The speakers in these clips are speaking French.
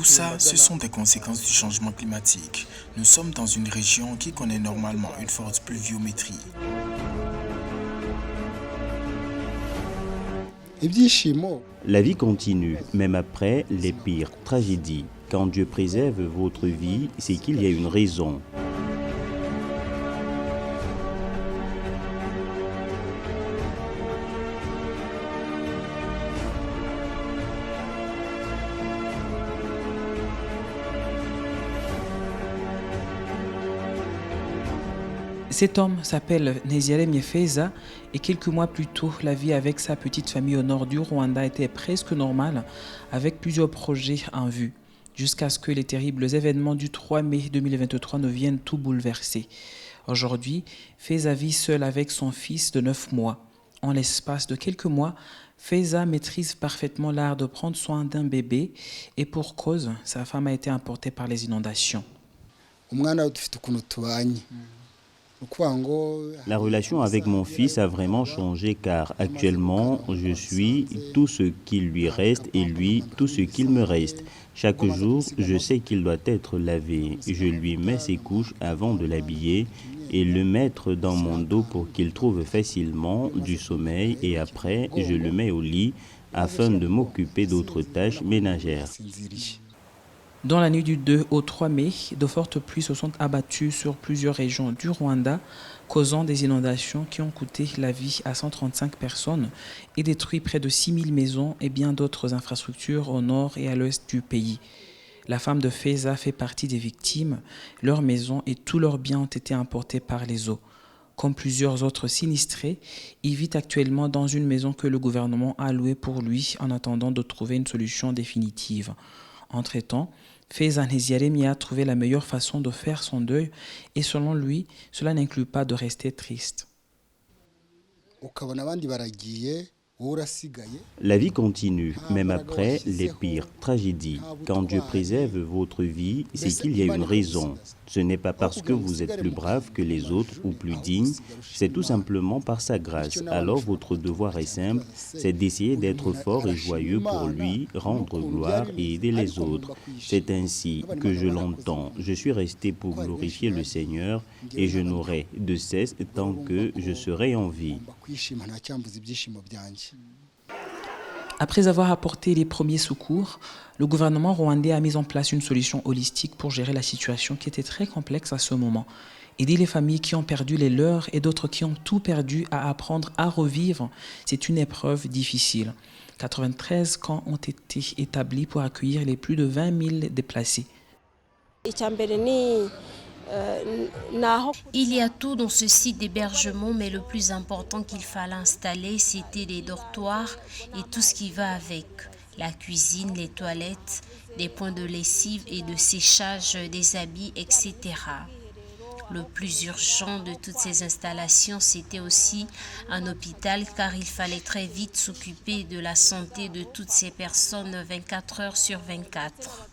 Tout ça, ce sont des conséquences du changement climatique. Nous sommes dans une région qui connaît normalement une forte pluviométrie. La vie continue, même après les pires tragédies. Quand Dieu préserve votre vie, c'est qu'il y a une raison. Cet homme s'appelle Neziremye Feza et quelques mois plus tôt, la vie avec sa petite famille au nord du Rwanda était presque normale avec plusieurs projets en vue, jusqu'à ce que les terribles événements du 3 mai 2023 ne viennent tout bouleverser. Aujourd'hui, Feza vit seul avec son fils de 9 mois. En l'espace de quelques mois, Feza maîtrise parfaitement l'art de prendre soin d'un bébé et pour cause, sa femme a été emportée par les inondations. La relation avec mon fils a vraiment changé car actuellement, je suis tout ce qu'il lui reste et lui tout ce qu'il me reste. Chaque jour, je sais qu'il doit être lavé. Je lui mets ses couches avant de l'habiller et le mettre dans mon dos pour qu'il trouve facilement du sommeil et après, je le mets au lit afin de m'occuper d'autres tâches ménagères. Dans la nuit du 2 au 3 mai, de fortes pluies se sont abattues sur plusieurs régions du Rwanda, causant des inondations qui ont coûté la vie à 135 personnes et détruit près de 6000 maisons et bien d'autres infrastructures au nord et à l'ouest du pays. La femme de Feza fait partie des victimes. Leurs maisons et tous leurs biens ont été emportés par les eaux. Comme plusieurs autres sinistrés, il vit actuellement dans une maison que le gouvernement a louée pour lui en attendant de trouver une solution définitive. Entre-temps, Feza Neziremye a trouvé la meilleure façon de faire son deuil et selon lui, cela n'inclut pas de rester triste. La vie continue, même après les pires tragédies. Quand Dieu préserve votre vie, c'est qu'il y a une raison. Ce n'est pas parce que vous êtes plus brave que les autres ou plus digne, c'est tout simplement par sa grâce. Alors votre devoir est simple, c'est d'essayer d'être fort et joyeux pour lui, rendre gloire et aider les autres. C'est ainsi que je l'entends. Je suis resté pour glorifier le Seigneur et je n'aurai de cesse tant que je serai en vie. Après avoir apporté les premiers secours, le gouvernement rwandais a mis en place une solution holistique pour gérer la situation qui était très complexe à ce moment. Aider les familles qui ont perdu les leurs et d'autres qui ont tout perdu à apprendre à revivre, c'est une épreuve difficile. 93 camps ont été établis pour accueillir les plus de 20 000 déplacés. Il y a tout dans ce site d'hébergement, mais le plus important qu'il fallait installer, c'était les dortoirs et tout ce qui va avec. La cuisine, les toilettes, des points de lessive et de séchage des habits, etc. Le plus urgent de toutes ces installations, c'était aussi un hôpital car il fallait très vite s'occuper de la santé de toutes ces personnes 24 heures sur 24.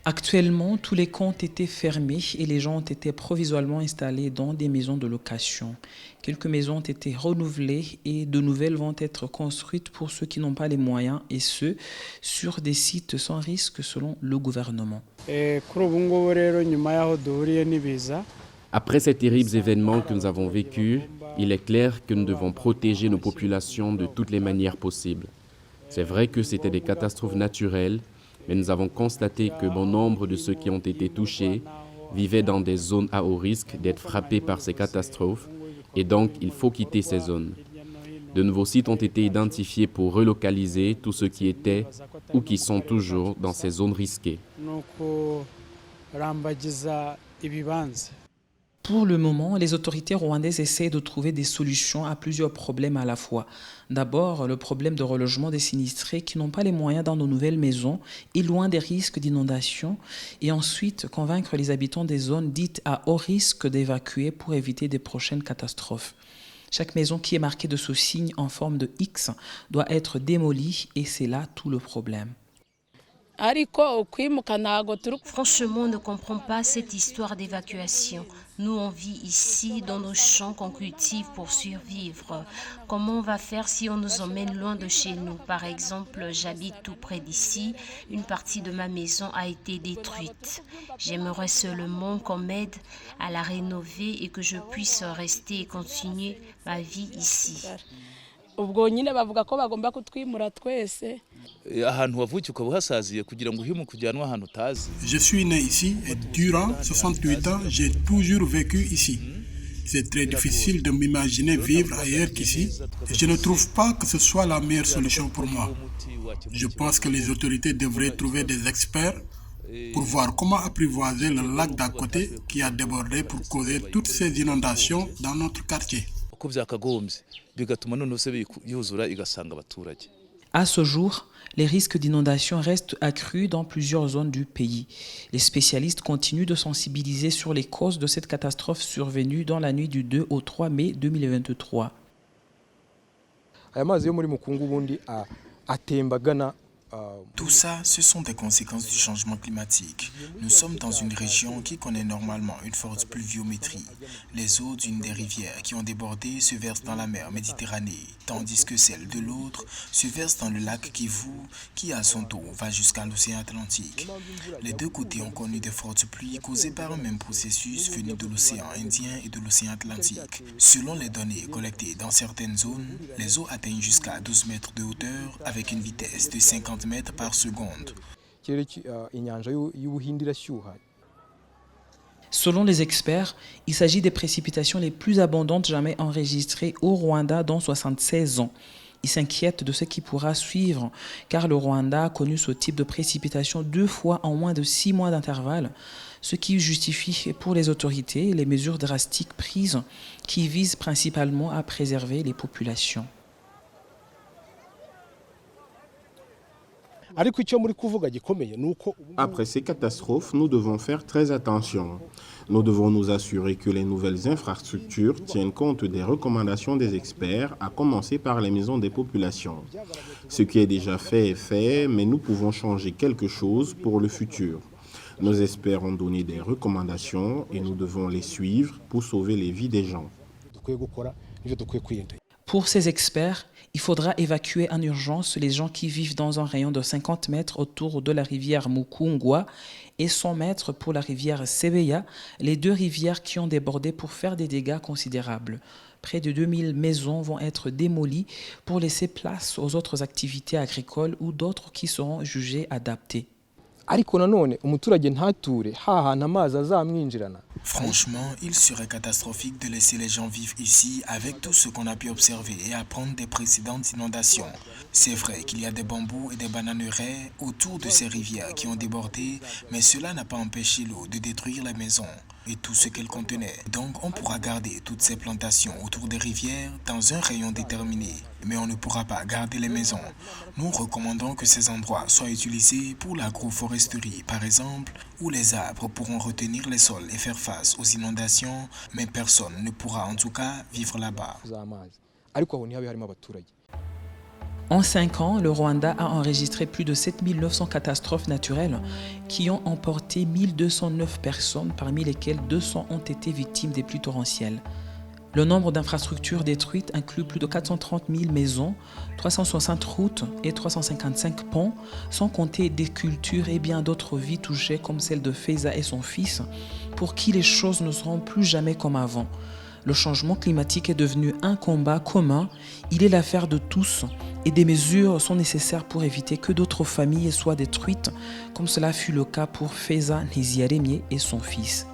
Actuellement, tous les camps ont été fermés et les gens ont été provisoirement installés dans des maisons de location. Quelques maisons ont été renouvelées et de nouvelles vont être construites pour ceux qui n'ont pas les moyens et ce, sur des sites sans risque selon le gouvernement. Après ces terribles événements que nous avons vécus, il est clair que nous devons protéger nos populations de toutes les manières possibles. C'est vrai que c'était des catastrophes naturelles, mais nous avons constaté que bon nombre de ceux qui ont été touchés vivaient dans des zones à haut risque d'être frappés par ces catastrophes et donc il faut quitter ces zones. De nouveaux sites ont été identifiés pour relocaliser tous ceux qui étaient ou qui sont toujours dans ces zones risquées. Pour le moment, les autorités rwandaises essaient de trouver des solutions à plusieurs problèmes à la fois. D'abord, le problème de relogement des sinistrés qui n'ont pas les moyens dans nos nouvelles maisons et loin des risques d'inondation. Et ensuite, convaincre les habitants des zones dites à haut risque d'évacuer pour éviter des prochaines catastrophes. Chaque maison qui est marquée de ce signe en forme de X doit être démolie et c'est là tout le problème. Franchement, on ne comprend pas cette histoire d'évacuation. Nous, on vit ici, dans nos champs qu'on cultive pour survivre. Comment on va faire si on nous emmène loin de chez nous? Par exemple, j'habite tout près d'ici. Une partie de ma maison a été détruite. J'aimerais seulement qu'on m'aide à la rénover et que je puisse rester et continuer ma vie ici. Je suis né ici et durant 68 ans, j'ai toujours vécu ici. C'est très difficile de m'imaginer vivre ailleurs qu'ici et je ne trouve pas que ce soit la meilleure solution pour moi. Je pense que les autorités devraient trouver des experts pour voir comment apprivoiser le lac d'à côté qui a débordé pour causer toutes ces inondations dans notre quartier. À ce jour, les risques d'inondation restent accrus dans plusieurs zones du pays. Les spécialistes continuent de sensibiliser sur les causes de cette catastrophe survenue dans la nuit du 2 au 3 mai 2023. Tout ça, ce sont des conséquences du changement climatique. Nous sommes dans une région qui connaît normalement une forte pluviométrie. Les eaux d'une des rivières qui ont débordé se versent dans la mer Méditerranée, tandis que celles de l'autre se versent dans le lac Kivu, qui à son tour va jusqu'à l'océan Atlantique. Les deux côtés ont connu de fortes pluies causées par un même processus venu de l'océan Indien et de l'océan Atlantique. Selon les données collectées dans certaines zones, les eaux atteignent jusqu'à 12 mètres de hauteur avec une vitesse de 50 mètres par seconde. Selon les experts, il s'agit des précipitations les plus abondantes jamais enregistrées au Rwanda dans 76 ans. Ils s'inquiètent de ce qui pourra suivre, car le Rwanda a connu ce type de précipitation 2 fois en moins de 6 mois d'intervalle, ce qui justifie pour les autorités les mesures drastiques prises qui visent principalement à préserver les populations. Après ces catastrophes, nous devons faire très attention. Nous devons nous assurer que les nouvelles infrastructures tiennent compte des recommandations des experts, à commencer par les maisons des populations. Ce qui est déjà fait est fait, mais nous pouvons changer quelque chose pour le futur. Nos experts ont donné des recommandations et nous devons les suivre pour sauver les vies des gens. Pour ces experts, il faudra évacuer en urgence les gens qui vivent dans un rayon de 50 mètres autour de la rivière Mukungwa et 100 mètres pour la rivière Sebeya, les 2 rivières qui ont débordé pour faire des dégâts considérables. Près de 2000 maisons vont être démolies pour laisser place aux autres activités agricoles ou d'autres qui seront jugées adaptées. Franchement, il serait catastrophique de laisser les gens vivre ici avec tout ce qu'on a pu observer et apprendre des précédentes inondations. C'est vrai qu'il y a des bambous et des bananeraies autour de ces rivières qui ont débordé, mais cela n'a pas empêché l'eau de détruire les maisons et tout ce qu'elles contenaient. Donc on pourra garder toutes ces plantations autour des rivières dans un rayon déterminé, mais on ne pourra pas garder les maisons. Nous recommandons que ces endroits soient utilisés pour l'agroforesterie, par exemple, où les arbres pourront retenir les sols et faire face aux inondations, mais personne ne pourra en tout cas vivre là-bas. En 5 ans, le Rwanda a enregistré plus de 7900 catastrophes naturelles qui ont emporté 1209 personnes, parmi lesquelles 200 ont été victimes des pluies torrentielles. Le nombre d'infrastructures détruites inclut plus de 430 000 maisons, 360 routes et 355 ponts, sans compter des cultures et bien d'autres vies touchées comme celle de Feza et son fils, pour qui les choses ne seront plus jamais comme avant. Le changement climatique est devenu un combat commun, il est l'affaire de tous et des mesures sont nécessaires pour éviter que d'autres familles soient détruites, comme cela fut le cas pour Feza Nziaremye et son fils.